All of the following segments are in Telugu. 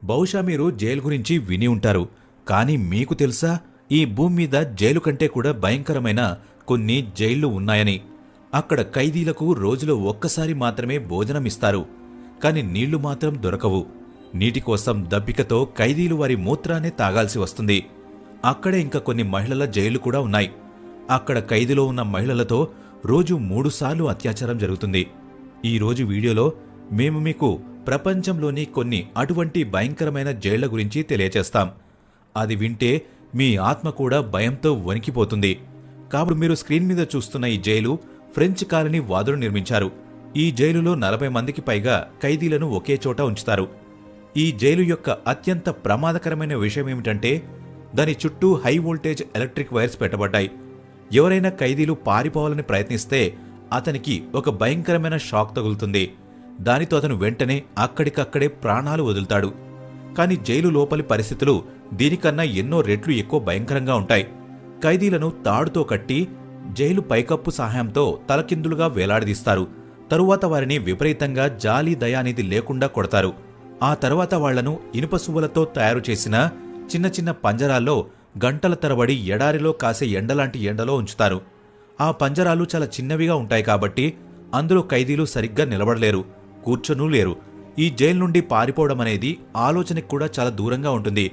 బహుశా మీరు జైలు గురించి విని ఉంటారు. కానీ మీకు తెలుసా, ఈ భూమి మీద జైలు కంటే కూడా భయంకరమైన కొన్ని జైళ్లు ఉన్నాయని. అక్కడ ఖైదీలకు రోజులో ఒక్కసారి మాత్రమే భోజనమిస్తారు. కాని నీళ్లు మాత్రం దొరకవు. నీటి కోసం దప్పికతో ఖైదీలు వారి మూత్రాన్ని తాగాల్సి వస్తుంది. అక్కడే ఇంకా కొన్ని మహిళల జైళ్లు కూడా ఉన్నాయి. అక్కడ ఖైదులో ఉన్న మహిళలతో రోజు 3 సార్లు అత్యాచారం జరుగుతుంది. ఈరోజు వీడియోలో మేము మీకు ప్రపంచంలోని కొన్ని అటువంటి భయంకరమైన జైళ్ల గురించి తెలియచేస్తాం. అది వింటే మీ ఆత్మ కూడా భయంతో వణికిపోతుంది. కాబట్టి మీరు స్క్రీన్ మీద చూస్తున్న ఈ జైలు ఫ్రెంచ్ కాలనీ వాదులు నిర్మించారు. ఈ జైలులో 40 మందికి పైగా ఖైదీలను ఒకే చోట ఉంచుతారు. ఈ జైలు యొక్క అత్యంత ప్రమాదకరమైన విషయమేమిటంటే దాని చుట్టూ హై వోల్టేజ్ ఎలక్ట్రిక్ వైర్స్ పెట్టబడ్డాయి. ఎవరైనా ఖైదీలు పారిపోవాలని ప్రయత్నిస్తే అతనికి ఒక భయంకరమైన షాక్ తగులుతుంది. దానితో అతను వెంటనే అక్కడికక్కడే ప్రాణాలు వదులుతాడు. కాని జైలు లోపలి పరిస్థితులు దీనికన్నా ఎన్నో రెట్లు ఎక్కువ భయంకరంగా ఉంటాయి. ఖైదీలను తాడుతో కట్టి జైలు పైకప్పు సహాయంతో తలకిందులుగా వేలాడదీస్తారు. తరువాత వారిని విపరీతంగా జాలి దయానిధి లేకుండా కొడతారు. ఆ తర్వాత వాళ్లను ఇనుప సువ్వలతో తయారు చేసిన చిన్న చిన్న పంజరాల్లో గంటల తరబడి ఎడారిలో కాసే ఎండలాంటి ఎండలో ఉంచుతారు. ఆ పంజరాలు చాలా చిన్నవిగా ఉంటాయి కాబట్టి అందులో ఖైదీలు సరిగ్గా నిలబడలేరు, కూర్చొనూ లేరు. ఈ జైలు నుండి పారిపోవడం అనేది ఆలోచనకు కూడా చాలా దూరంగా ఉంటుంది.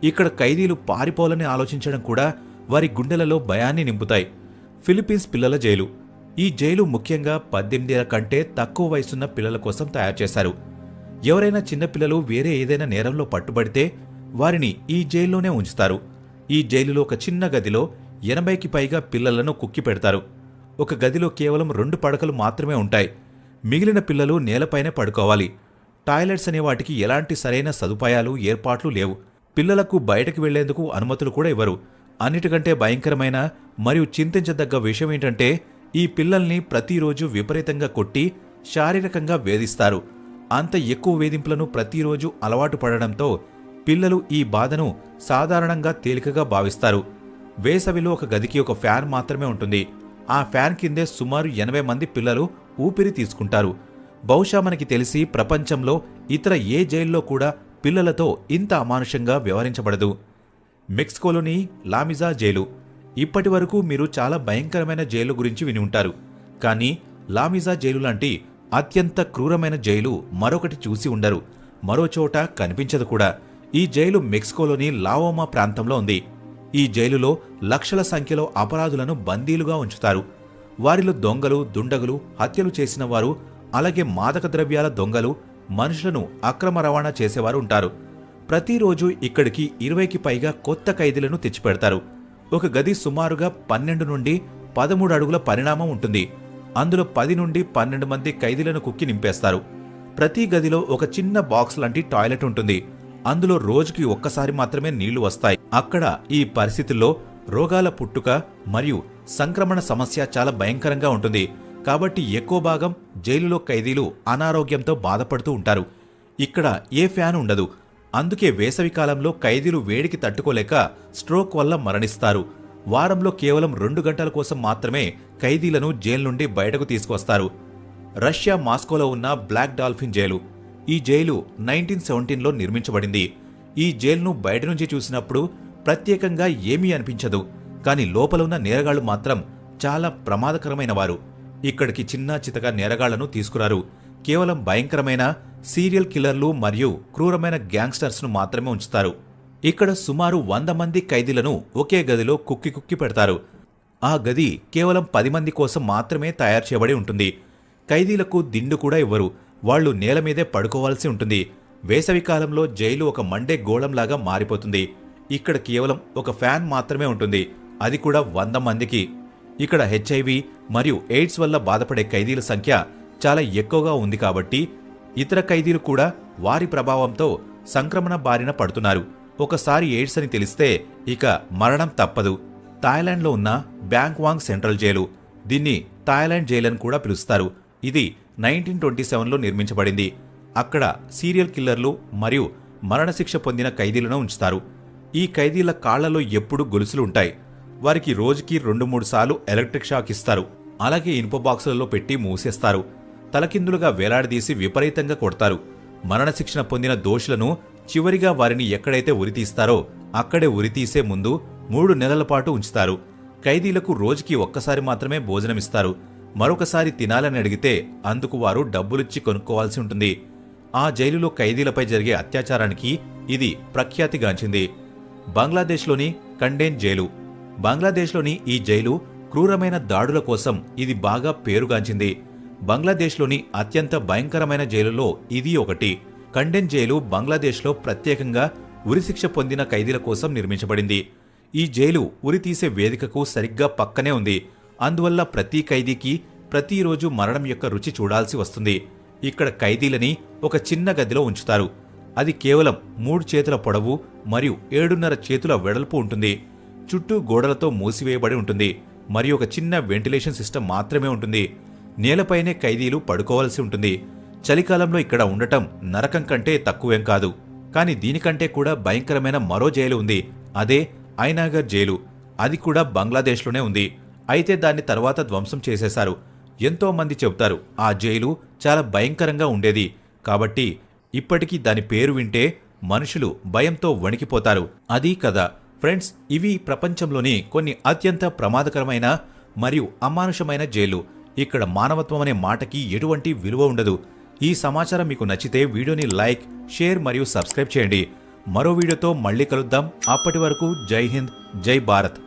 ఇక్కడ ఖైదీలు పారిపోవాలని ఆలోచించడం కూడా వారి గుండెలలో భయాన్ని నింపుతాయి. ఫిలిప్పీన్స్ పిల్లల జైలు. ఈ జైలు ముఖ్యంగా 18 ఏళ్ల కంటే తక్కువ వయసున్న పిల్లల కోసం తయారు చేశారు. ఎవరైనా చిన్నపిల్లలు వేరే ఏదైనా నేరంలో పట్టుబడితే వారిని ఈ జైల్లోనే ఉంచుతారు. ఈ జైలులో ఒక చిన్న గదిలో 80కి పైగా పిల్లలను కుక్కి పెడతారు. ఒక గదిలో కేవలం 2 పడకలు మాత్రమే ఉంటాయి. మిగిలిన పిల్లలు నేలపైనే పడుకోవాలి. టాయిలెట్స్ అనే వాటికి ఎలాంటి సరైన సదుపాయాలు, ఏర్పాట్లు లేవు. పిల్లలకు బయటకు వెళ్లేందుకు అనుమతులు కూడా ఇవ్వరు. అన్నిటికంటే భయంకరమైన మరియు చింతించదగ్గ విషయమేంటంటే ఈ పిల్లల్ని ప్రతిరోజు విపరీతంగా కొట్టి శారీరకంగా వేధిస్తారు. అంత ఎక్కువ వేధింపులను ప్రతిరోజు అలవాటు పడడంతో పిల్లలు ఈ బాధను సాధారణంగా తేలికగా భావిస్తారు. వేసవిలో ఒక గదికి ఒక ఫ్యాన్ మాత్రమే ఉంటుంది. ఆ ఫ్యాన్ కిందే సుమారు 80 మంది పిల్లలు ఊపిరి తీసుకుంటారు. బహుశా మనకి తెలిసి ప్రపంచంలో ఇతర ఏ జైల్లో కూడా పిల్లలతో ఇంత అమానుషంగా వ్యవహరించబడదు. మెక్సికోలోని లామిజా జైలు. ఇప్పటి వరకు మీరు చాలా భయంకరమైన జైలు గురించి విని ఉంటారు. కానీ లామిజా జైలు లాంటి అత్యంత క్రూరమైన జైలు మరొకటి చూసి ఉండరు, మరో చోట కనిపించదు కూడా. ఈ జైలు మెక్సికోలోని లావోమా ప్రాంతంలో ఉంది. ఈ జైలులో లక్షల సంఖ్యలో అపరాధులను బందీలుగా ఉంచుతారు. వారిలో దొంగలు, దుండగులు, హత్యలు చేసిన వారు, అలాగే మాదక ద్రవ్యాల దొంగలు, మనుషులను అక్రమ రవాణా చేసేవారు ఉంటారు. ప్రతిరోజు ఇక్కడికి 20కి పైగా కొత్త ఖైదీలను తెచ్చిపెడతారు. ఒక గది సుమారుగా 12 నుండి 13 అడుగుల పరిణామం ఉంటుంది. అందులో 10 నుండి 12 మంది ఖైదీలను కుక్కి నింపేస్తారు. ప్రతి గదిలో ఒక చిన్న బాక్స్ లాంటి టాయిలెట్ ఉంటుంది. అందులో రోజుకి ఒక్కసారి మాత్రమే నీళ్లు వస్తాయి. అక్కడ ఈ పరిస్థితుల్లో రోగాల పుట్టుక మరియు సంక్రమణ సమస్య చాలా భయంకరంగా ఉంటుంది. కాబట్టి ఎక్కువ భాగం జైలులో ఖైదీలు అనారోగ్యంతో బాధపడుతూ ఉంటారు. ఇక్కడ ఏ ఫ్యాన్ ఉండదు. అందుకే వేసవికాలంలో ఖైదీలు వేడికి తట్టుకోలేక స్ట్రోక్ వల్ల మరణిస్తారు. వారంలో కేవలం 2 గంటల కోసం మాత్రమే ఖైదీలను జైలు నుండి బయటకు తీసుకొస్తారు. రష్యా మాస్కోలో ఉన్న బ్లాక్ డాల్ఫిన్ జైలు. ఈ జైలు 1917లో నిర్మించబడింది. ఈ జైలును బయట నుంచి చూసినప్పుడు ప్రత్యేకంగా ఏమీ అనిపించదు. కానీ లోపల ఉన్న నేరగాళ్లు మాత్రం చాలా ప్రమాదకరమైన వారు. ఇక్కడికి చిన్న చితక నేరగాళ్లను తీసుకురారు. కేవలం భయంకరమైన సీరియల్ కిల్లర్లు మరియు క్రూరమైన గ్యాంగ్స్టర్స్ను మాత్రమే ఉంచుతారు. ఇక్కడ సుమారు 100 మంది ఖైదీలను ఒకే గదిలో కుక్కి పెడతారు. ఆ గది కేవలం 10 మంది కోసం మాత్రమే తయారు చేయబడి ఉంటుంది. ఖైదీలకు దిండు కూడా ఇవ్వరు. వాళ్లు నేల మీదే పడుకోవాల్సి ఉంటుంది. వేసవికాలంలో జైలు ఒక మండే గోళంలాగా మారిపోతుంది. ఇక్కడ కేవలం ఒక ఫ్యాన్ మాత్రమే ఉంటుంది. అది కూడా 100 మందికి. ఇక్కడ హెచ్ఐవి మరియు ఎయిడ్స్ వల్ల బాధపడే ఖైదీల సంఖ్య చాలా ఎక్కువగా ఉంది కాబట్టి ఇతర ఖైదీలు కూడా వారి ప్రభావంతో సంక్రమణ బారిన పడుతున్నారు. ఒకసారి ఎయిడ్స్ అని తెలిస్తే ఇక మరణం తప్పదు. థాయిలాండ్లో ఉన్న బ్యాంక్వాంగ్ సెంట్రల్ జైలు. దీన్ని థాయిలాండ్ జైలు అని కూడా పిలుస్తారు. ఇది 1927లో నిర్మించబడింది. అక్కడ సీరియల్ కిల్లర్లు మరియు మరణశిక్ష పొందిన ఖైదీలను ఉంచుతారు. ఈ ఖైదీల కాళ్లలో ఎప్పుడూ గొలుసులు ఉంటాయి. వారికి రోజుకి 2-3 సార్లు ఎలక్ట్రిక్ షాక్ ఇస్తారు. అలాగే ఇనుప బాక్సులలో పెట్టి మూసేస్తారు. తలకిందులుగా వేలాడదీసి విపరీతంగా కొడతారు. మరణశిక్షణ పొందిన దోషులను చివరిగా వారిని ఎక్కడైతే ఉరితీస్తారో అక్కడే ఉరితీసే ముందు 3 నెలల పాటు ఉంచుతారు. ఖైదీలకు రోజుకి ఒక్కసారి మాత్రమే భోజనమిస్తారు. మరొకసారి తినాలని అడిగితే అందుకు వారు డబ్బులిచ్చి కొనుక్కోవాల్సి ఉంటుంది. ఆ జైలులో ఖైదీలపై జరిగే అత్యాచారానికి ఇది ప్రఖ్యాతిగాంచింది. బంగ్లాదేశ్లోని కండేన్ జైలు. బంగ్లాదేశ్లోని ఈ జైలు క్రూరమైన దాడుల కోసం ఇది బాగా పేరుగాంచింది. బంగ్లాదేశ్లోని అత్యంత భయంకరమైన జైలులో ఇది ఒకటి. కండెన్ జైలు బంగ్లాదేశ్లో ప్రత్యేకంగా ఉరిశిక్ష పొందిన ఖైదీల కోసం నిర్మించబడింది. ఈ జైలు ఉరితీసే వేదికకు సరిగ్గా పక్కనే ఉంది. అందువల్ల ప్రతి ఖైదీకి ప్రతిరోజు మరణం యొక్క రుచి చూడాల్సి వస్తుంది. ఇక్కడ ఖైదీలని ఒక చిన్న గదిలో ఉంచుతారు. అది కేవలం 3 చేతుల పొడవు మరియు 7.5 చేతుల వెడల్పు ఉంటుంది. చుట్టూ గోడలతో మూసివేయబడి ఉంటుంది మరియు ఒక చిన్న వెంటిలేషన్ సిస్టమ్ మాత్రమే ఉంటుంది. నేలపైనే ఖైదీలు పడుకోవాల్సి ఉంటుంది. చలికాలంలో ఇక్కడ ఉండటం నరకం కంటే తక్కువేం కాదు. కాని దీనికంటే కూడా భయంకరమైన మరో జైలు ఉంది. అదే ఐనాగర్ జైలు. అది కూడా బంగ్లాదేశ్లోనే ఉంది. అయితే దాన్ని తర్వాత ధ్వంసం చేసేశారు. ఎంతో మంది చెబుతారు ఆ జైలు చాలా భయంకరంగా ఉండేది కాబట్టి ఇప్పటికీ దాని పేరు వింటే మనుషులు భయంతో వణికిపోతారు. అదీ కదా ఫ్రెండ్స్, ఇవి ప్రపంచంలోని కొన్ని అత్యంత ప్రమాదకరమైన మరియు అమానుషమైన జైలు. ఇక్కడ మానవత్వం అనే మాటకి ఎటువంటి విలువ ఉండదు. ఈ సమాచారం మీకు నచ్చితే వీడియోని లైక్, షేర్ మరియు సబ్స్క్రైబ్ చేయండి. మరో వీడియోతో మళ్ళీ కలుద్దాం. అప్పటి వరకు జై హింద్, జై భారత్.